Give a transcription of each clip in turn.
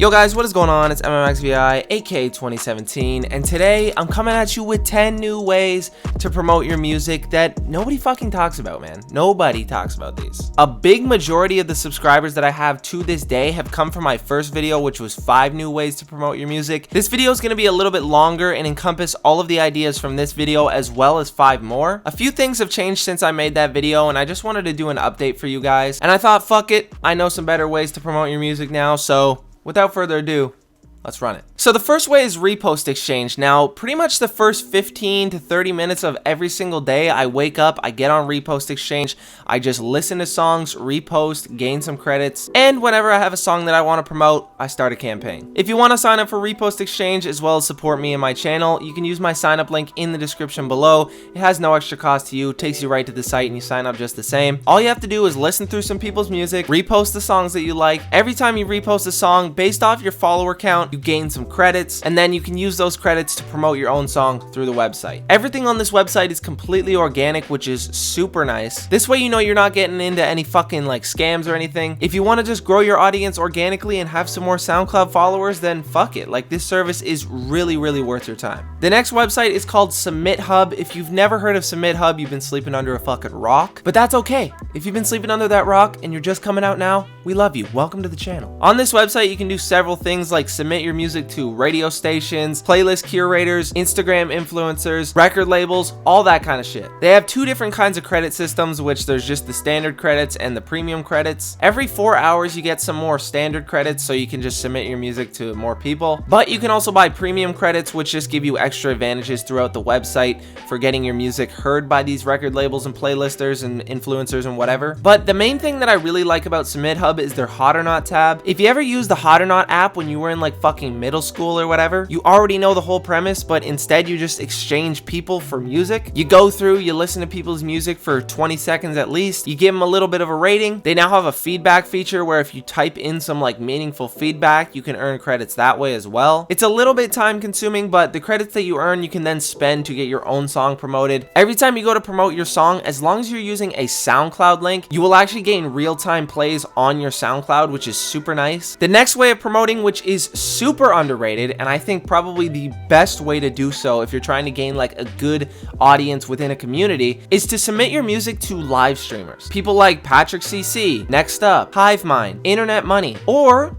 Yo guys, what is going on? It's MMXVI, aka 2017, and today I'm coming at you with 10 new ways to promote your music that nobody fucking talks about, man. Nobody talks about these. A big majority of the subscribers that I have to this day have come from my first video, which was 5 new ways to promote your music. This video is going to be a little bit longer and encompass all of the ideas from this video as well as 5 more. A few things have changed since I made that video, and I just wanted to do an update for you guys. And I thought, fuck it, I know some better ways to promote your music now, so without further ado, let's run it. So the first way is Repost Exchange. Now, pretty much the first 15 to 30 minutes of every single day, I wake up, I get on Repost Exchange, I just listen to songs, repost, gain some credits, and whenever I have a song that I want to promote, I start a campaign. If you want to sign up for Repost Exchange as well as support me and my channel, you can use my sign up link in the description below. It has no extra cost to you, takes you right to the site, and you sign up just the same. All you have to do is listen through some people's music, repost the songs that you like. Every time you repost a song, based off your follower count, you gain some credits, and then you can use those credits to promote your own song through the website. Everything on this website is completely organic, which is super nice. This way you know you're not getting into any fucking like scams or anything. If you want to just grow your audience organically and have some more SoundCloud followers, then fuck it. Like, this service is really worth your time. The next website is called Submit Hub. If you've never heard of Submit Hub, you've been sleeping under a fucking rock, but that's okay. If you've been sleeping under that rock and you're just coming out now, we love you. Welcome to the channel. On this website, you can do several things like submit your music to radio stations, playlist curators, Instagram influencers, record labels, all that kind of shit. They have 2 different kinds of credit systems, which there's just the standard credits and the premium credits. Every 4 hours you get some more standard credits, so you can just submit your music to more people, but you can also buy premium credits, which just give you extra advantages throughout the website for getting your music heard by these record labels and playlisters and influencers and whatever. But the main thing that I really like about Submit Hub is their Hot or Not tab. If you ever used the Hot or Not app when you were in like fucking middle school or whatever, you already know the whole premise, but instead you just exchange people for music. You go through, you listen to people's music for 20 seconds at least, you give them a little bit of a rating. They now have a feedback feature where if you type in some like meaningful feedback, you can earn credits that way as well. It's a little bit time consuming, but the credits that you earn you can then spend to get your own song promoted. Every time you go to promote your song, as long as you're using a SoundCloud link, you will actually gain real-time plays on your SoundCloud, which is super nice. The next way of promoting, which is super underrated, and I think probably the best way to do so if you're trying to gain like a good audience within a community, is to submit your music to live streamers. People like Patrick CC, Next Up, Hivemind, Internet Money, or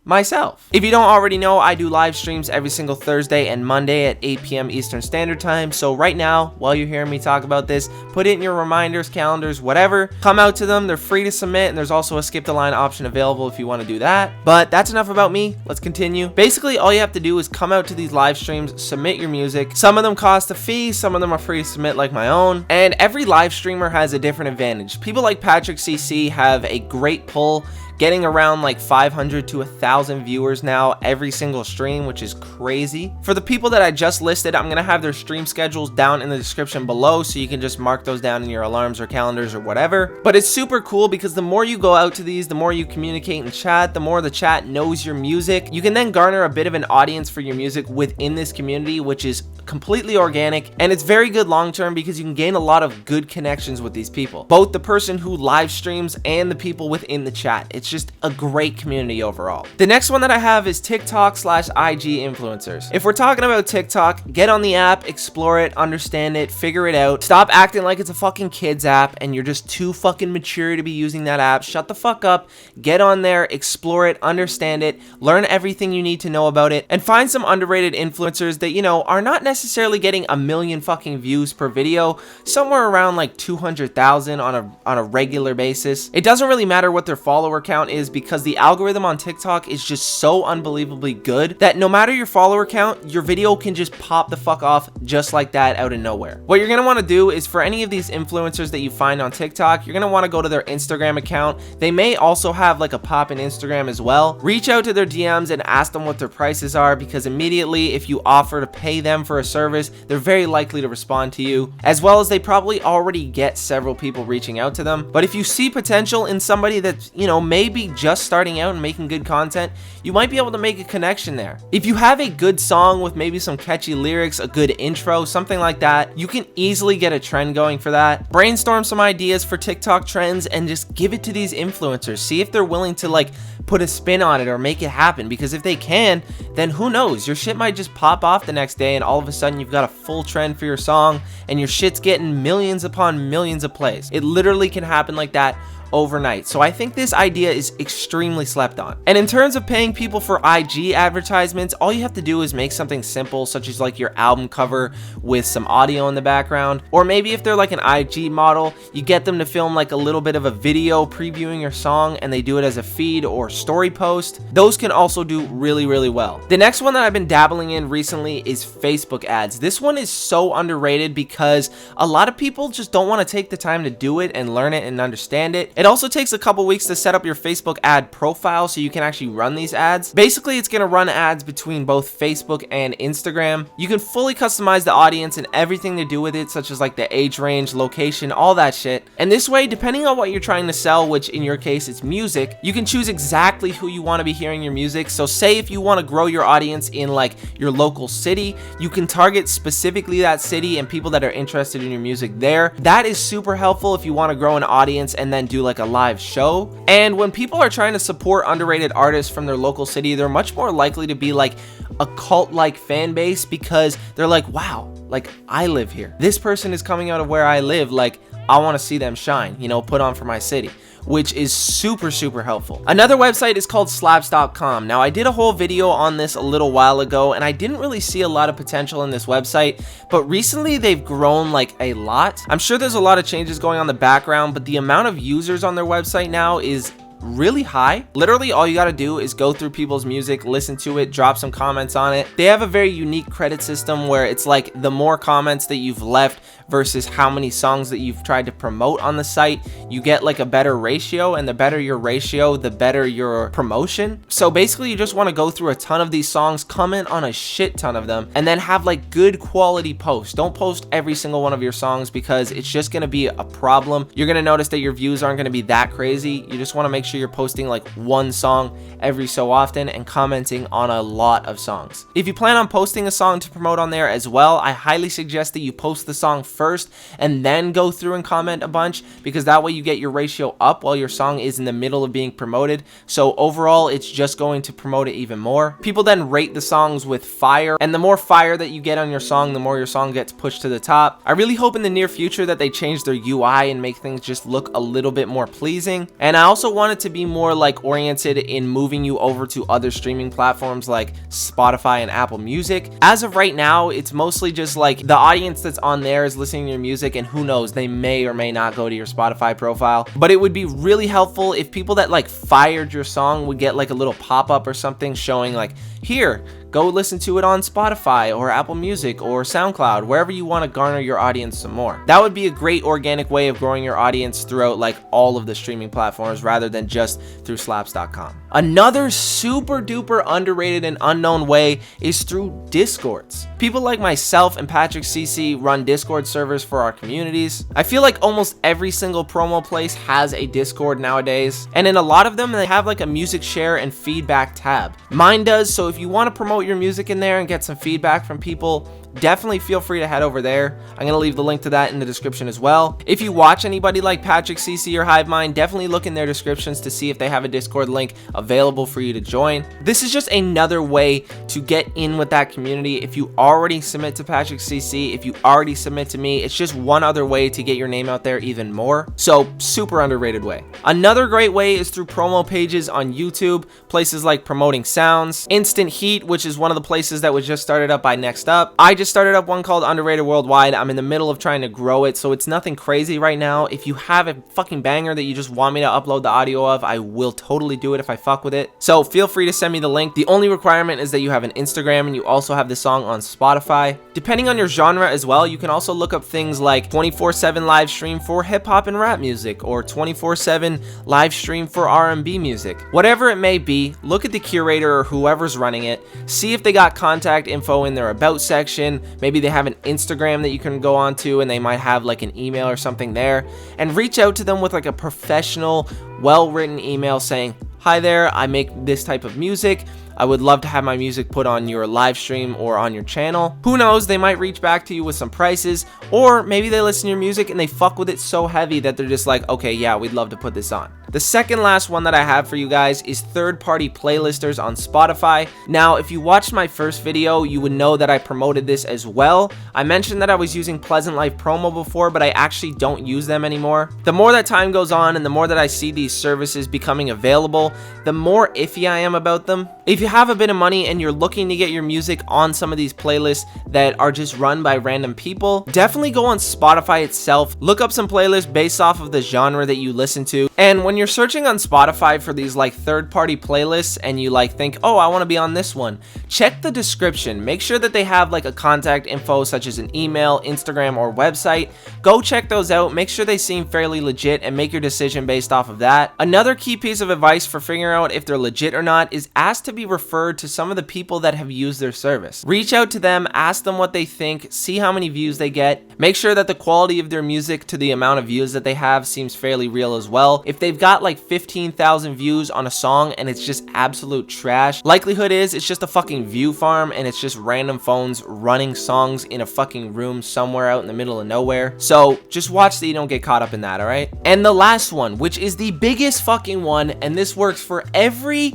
myself. If you don't already know, I do live streams every single Thursday and Monday at 8 p.m. Eastern Standard Time. So right now, while you're hearing me talk about this, put it in your reminders, calendars, whatever. Come out to them. They're free to submit, and there's also a skip the line option available if you want to do that. But that's enough about me. Let's continue. Basically, all you have to do is come out to these live streams, submit your music. Some of them cost a fee, some of them are free to submit like my own. And every live streamer has a different advantage. People like Patrick CC have a great pull, getting around like 500 to 1,000 viewers now every single stream, which is crazy. For the people that I just listed, I'm gonna have their stream schedules down in the description below, so you can just mark those down in your alarms or calendars or whatever. But it's super cool because the more you go out to these, the more you communicate and chat, the more the chat knows your music. You can then garner a bit of an audience for your music within this community, which is completely organic, and it's very good long term because you can gain a lot of good connections with these people, both the person who live streams and the people within the chat. It's just a great community overall. The next one that I have is TikTok/IG influencers. If we're talking about TikTok, get on the app, explore it, understand it, figure it out. Stop acting like it's a fucking kids app and you're just too fucking mature to be using that app. Shut the fuck up, get on there, explore it, understand it, learn everything you need to know about it, and find some underrated influencers that, you know, are not necessarily getting a million fucking views per video, somewhere around like 200,000 on a regular basis. It doesn't really matter what their follower count is, because the algorithm on TikTok is just so unbelievably good that no matter your follower count, your video can just pop the fuck off just like that out of nowhere. What you're going to want to do is, for any of these influencers that you find on TikTok, you're going to want to go to their Instagram account. They may also have like a pop-in Instagram as well. Reach out to their DMs and ask them what their prices are, because immediately if you offer to pay them for a service, they're very likely to respond to you, as well as they probably already get several people reaching out to them. But if you see potential in somebody that, you know, may may be just starting out and making good content, you might be able to make a connection there. If you have a good song with maybe some catchy lyrics, a good intro, something like that, you can easily get a trend going for that. Brainstorm some ideas for TikTok trends and just give it to these influencers. See if they're willing to like put a spin on it or make it happen, because if they can, then who knows, your shit might just pop off the next day and all of a sudden you've got a full trend for your song and your shit's getting millions upon millions of plays. It literally can happen like that overnight. So I think this idea is extremely slept on. And in terms of paying people for IG advertisements, all you have to do is make something simple, such as like your album cover with some audio in the background, or maybe if they're like an IG model, you get them to film like a little bit of a video previewing your song and they do it as a feed or story post. Those can also do really, really well. The next one that I've been dabbling in recently is Facebook ads. This one is so underrated because a lot of people just don't want to take the time to do it and learn it and understand it. It also takes a couple weeks to set up your Facebook ad profile so you can actually run these ads. Basically, it's going to run ads between both Facebook and Instagram. You can fully customize the audience and everything to do with it, such as like the age range, location, all that shit. And this way, depending on what you're trying to sell, which in your case is music, you can choose exactly who you want to be hearing your music. So say if you want to grow your audience in like your local city, you can target specifically that city and people that are interested in your music there. That is super helpful if you want to grow an audience and then do like a live show. And when people are trying to support underrated artists from their local city, they're much more likely to be like a cult-like fan base, because they're like, wow, like I live here. This person is coming out of where I live. Like I want to see them shine, you know, put on for my city, which is super, super helpful. Another website is called slaps.com. Now, I did a whole video on this a little while ago, and I didn't really see a lot of potential in this website, but recently they've grown like a lot. I'm sure there's a lot of changes going on in the background, but the amount of users on their website now is really high. Literally all you got to do is go through people's music, listen to it, drop some comments on it. They have a very unique credit system where it's like the more comments that you've left versus how many songs that you've tried to promote on the site, you get like a better ratio, and the better your ratio, the better your promotion. So basically you just want to go through a ton of these songs, comment on a shit ton of them, and then have like good quality posts. Don't post every single one of your songs because it's just going to be a problem. You're going to notice that your views aren't going to be that crazy. You just want to make sure you're posting like one song every so often and commenting on a lot of songs. If you plan on posting a song to promote on there as well, I highly suggest that you post the song first and then go through and comment a bunch, because that way you get your ratio up while your song is in the middle of being promoted. So overall, it's just going to promote it even more. People then rate the songs with fire, and the more fire that you get on your song, the more your song gets pushed to the top. I really hope in the near future that they change their UI and make things just look a little bit more pleasing. And I also want it to be more like oriented in moving you over to other streaming platforms like Spotify and Apple Music. As of right now, it's mostly just like the audience that's on there is listening to your music, and who knows, they may or may not go to your Spotify profile. But it would be really helpful if people that like fired your song would get like a little pop-up or something showing like, here, go listen to it on Spotify or Apple Music or SoundCloud, wherever you want to garner your audience some more. That would be a great organic way of growing your audience throughout like all of the streaming platforms rather than just through slaps.com. Another super duper underrated and unknown way is through Discords. People like myself and Patrick CC run Discord servers for our communities. I feel like almost every single promo place has a Discord nowadays, and in a lot of them they have like a music share and feedback tab. Mine does, so if you want to promote your music in there and get some feedback from people, definitely feel free to head over there. I'm going to leave the link to that in the description as well. If you watch anybody like Patrick CC or Hivemind, definitely look in their descriptions to see if they have a Discord link available for you to join. This is just another way to get in with that community. If you already submit to Patrick CC, if you already submit to me, it's just one other way to get your name out there even more. So super underrated way. Another great way is through promo pages on YouTube, places like Promoting Sounds, Instant Heat, which is one of the places that was just started up by Next Up. I just started up one called Underrated Worldwide. I'm in the middle of trying to grow it, so it's nothing crazy right now. If you have a fucking banger that you just want me to upload the audio of, I will totally do it if I fuck with it. So feel free to send me the link. The only requirement is that you have an Instagram and you also have the song on Spotify. Depending on your genre as well, you can also look up things like 24/7 live stream for hip hop and rap music, or 24/7 live stream for R&B music. Whatever it may be, look at the curator or whoever's running it, see if they got contact info in their about section, description. Maybe they have an Instagram that you can go on to, and they might have like an email or something there, and reach out to them with like a professional, well-written email saying, "Hi there, I make this type of music. I would love to have my music put on your live stream or on your channel." Who knows, they might reach back to you with some prices, or maybe they listen to your music and they fuck with it so heavy that they're just like, okay, yeah, we'd love to put this on. The second last one that I have for you guys is third-party playlisters on Spotify. Now, if you watched my first video, you would know that I promoted this as well. I mentioned that I was using Pleasant Life promo before, but I actually don't use them anymore. The more that time goes on and the more that I see these services becoming available, the more iffy I am about them. If you have a bit of money and you're looking to get your music on some of these playlists that are just run by random people, definitely go on Spotify itself, look up some playlists based off of the genre that you listen to, and when you're searching on Spotify for these like third-party playlists and you like think, oh, I want to be on this one, check the description. Make sure that they have like a contact info such as an email, Instagram, or website. Go check those out, make sure they seem fairly legit, and make your decision based off of that. Another key piece of advice for figuring out if they're legit or not is ask to be referred to some of the people that have used their service. Reach out to them, ask them what they think, see how many views they get. Make sure that the quality of their music to the amount of views that they have seems fairly real as well. If they've got like 15,000 views on a song and it's just absolute trash, likelihood is it's just a fucking view farm and it's just random phones running songs in a fucking room somewhere out in the middle of nowhere. So just watch that you don't get caught up in that, alright? And the last one, which is the biggest fucking one, and this works for every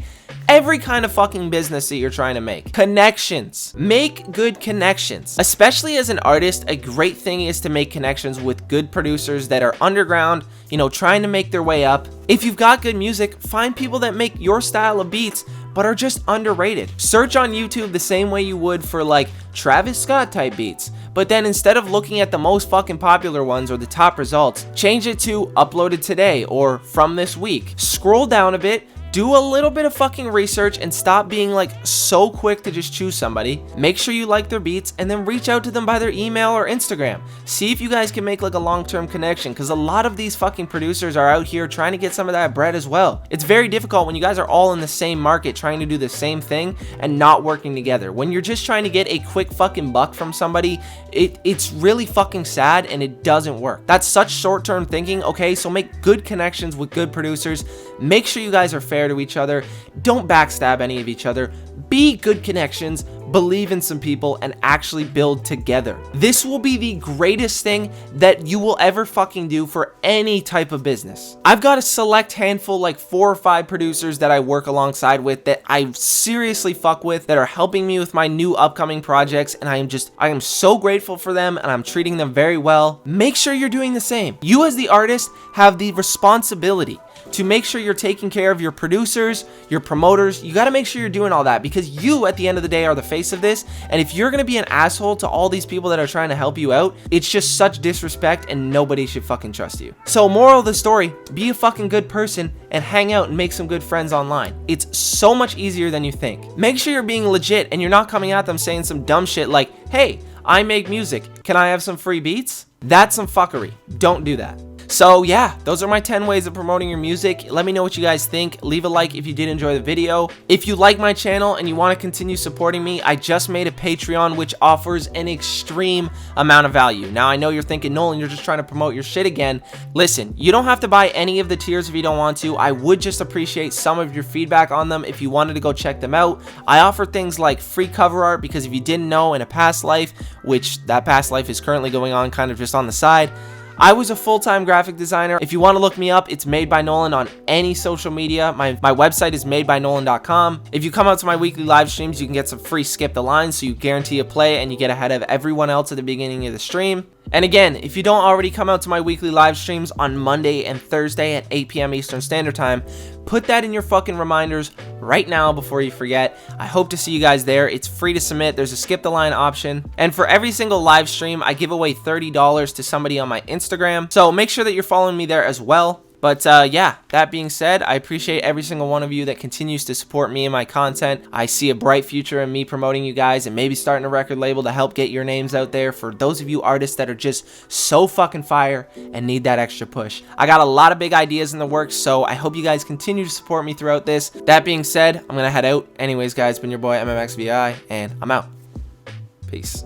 kind of fucking business that you're trying to make. Connections. Make good connections. Especially as an artist, a great thing is to make connections with good producers that are underground, you know, trying to make their way up. If you've got good music, find people that make your style of beats but are just underrated. Search on YouTube the same way you would for like Travis Scott type beats, but then instead of looking at the most fucking popular ones or the top results, change it to uploaded today or from this week. Scroll down a bit, do a little bit of fucking research, and stop being like so quick to just choose somebody. Make sure you like their beats and then reach out to them by their email or Instagram. See if you guys can make like a long-term connection, because a lot of these fucking producers are out here trying to get some of that bread as well. It's very difficult when you guys are all in the same market trying to do the same thing and not working together. When you're just trying to get a quick fucking buck from somebody, it's really fucking sad and it doesn't work. That's such short-term thinking. Okay, so make good connections with good producers. Make sure you guys are fair to each other. Don't backstab any of each other. Be good connections, believe in some people, and actually build together. This will be the greatest thing that you will ever fucking do for any type of business. I've got a select handful, like 4 or 5 producers that I work alongside with that I seriously fuck with, that are helping me with my new upcoming projects, and I am so grateful for them, and I'm treating them very well. Make sure you're doing the same. You as the artist have the responsibility to make sure you're taking care of your producers, your promoters. You got to make sure you're doing all that, because you at the end of the day are the face of this, and if you're going to be an asshole to all these people that are trying to help you out, it's just such disrespect and nobody should fucking trust you. So moral of the story, be a fucking good person and hang out and make some good friends online. It's so much easier than you think. Make sure you're being legit and you're not coming at them saying some dumb shit like, hey, I make music, can I have some free beats? That's some fuckery. Don't do that. So yeah, those are my 10 ways of promoting your music. Let me know what you guys think. Leave a like if you did enjoy the video. If you like my channel and you want to continue supporting me, I just made a Patreon which offers an extreme amount of value. Now I know you're thinking, Nolan, you're just trying to promote your shit again. Listen, you don't have to buy any of the tiers if you don't want to. I would just appreciate some of your feedback on them if you wanted to go check them out. I offer things like free cover art, because if you didn't know, in a past life, which that past life is currently going on kind of just on the side, I was a full-time graphic designer. If you want to look me up, it's Made by Nolan on any social media. My website is madebynolan.com. If you come out to my weekly live streams, you can get some free skip the line, so you guarantee a play and you get ahead of everyone else at the beginning of the stream. And again, if you don't already come out to my weekly live streams on Monday and Thursday at 8 p.m. Eastern Standard Time, put that in your fucking reminders right now before you forget. I hope to see you guys there. It's free to submit. There's a skip the line option. And for every single live stream, I give away $30 to somebody on my Instagram. So make sure that you're following me there as well. But yeah, that being said, I appreciate every single one of you that continues to support me and my content. I see a bright future in me promoting you guys and maybe starting a record label to help get your names out there for those of you artists that are just so fucking fire and need that extra push. I got a lot of big ideas in the works, so I hope you guys continue to support me throughout this. That being said, I'm gonna head out. Anyways, guys, it's been your boy MMXVI, and I'm out. Peace.